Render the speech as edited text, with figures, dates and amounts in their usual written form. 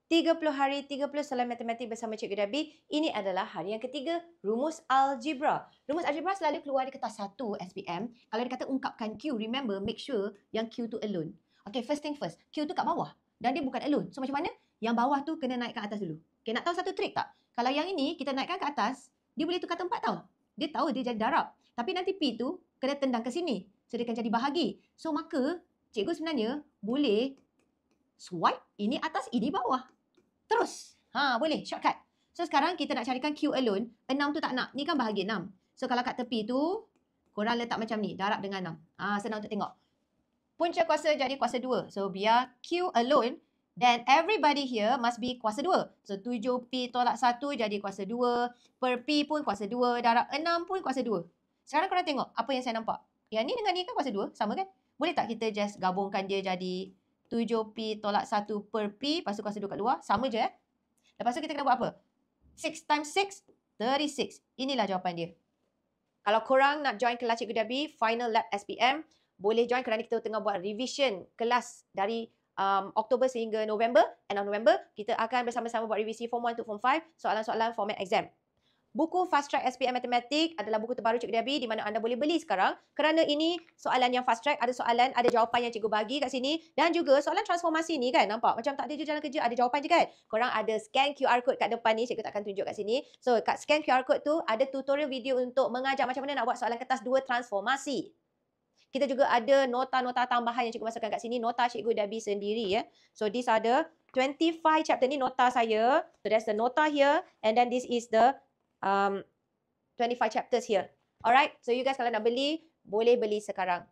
30 hari 30 soalan matematik bersama Cikgu Dabi. Ini adalah hari yang ketiga, rumus algebra. Rumus algebra selalu keluar di kertas 1 SPM. Kalau dia kata ungkapkan Q, remember make sure yang Q tu alone. Okay, first thing first, Q tu kat bawah dan dia bukan alone. So macam mana? Yang bawah tu kena naikkan atas dulu. Okay, nak tahu satu trik tak? Kalau yang ini kita naikkan ke atas, dia boleh tukar tempat tau. Dia tahu dia jadi darab. Tapi nanti P tu kena tendang ke sini. So dia akan jadi bahagi. So maka cikgu sebenarnya boleh swipe ini atas, ini bawah. Terus. Boleh. Shortcut. So sekarang kita nak carikan Q alone. 6 tu tak nak. Ni kan bahagi 6. So kalau kat tepi tu, korang letak macam ni. Darab dengan 6. Senang untuk tengok. Punca kuasa jadi kuasa 2. So biar Q alone, then everybody here must be kuasa 2. So 7P tolak 1 jadi kuasa 2. Per P pun kuasa 2. Darab 6 pun kuasa 2. Sekarang korang tengok apa yang saya nampak. Yang ni dengan ni kan kuasa 2. Sama kan? Boleh tak kita just gabungkan dia jadi 7P tolak 1 per P. Lepas tu kuasa 2 kat luar. Sama je. Lepas tu kita kena buat apa? 6 times 6, 36. Inilah jawapan dia. Kalau korang nak join kelas Cikgu Dabi, Final Lab SPM, boleh join kerana kita tengah buat revision kelas dari Oktober sehingga November. End of November, kita akan bersama-sama buat revisi Form 1 to Form 5, soalan-soalan format exam. Buku Fast Track SPM Matematik adalah buku terbaru Cikgu Dabi di mana anda boleh beli sekarang kerana ini soalan yang fast track, ada soalan, ada jawapan yang cikgu bagi kat sini dan juga soalan transformasi ni kan, nampak macam tak ada je jalan kerja, ada jawapan je kan. Korang ada scan QR code kat depan ni, cikgu takkan tunjuk kat sini. So kat scan QR code tu ada tutorial video untuk mengajar macam mana nak buat soalan kertas 2 transformasi. Kita juga ada nota-nota tambahan yang cikgu masukkan kat sini, nota Cikgu Dabi sendiri ya. So these are the 25 chapter ni nota saya. So that's the nota here and then this is the 25 chapters here. Alright, so you guys kalau nak beli, boleh beli sekarang.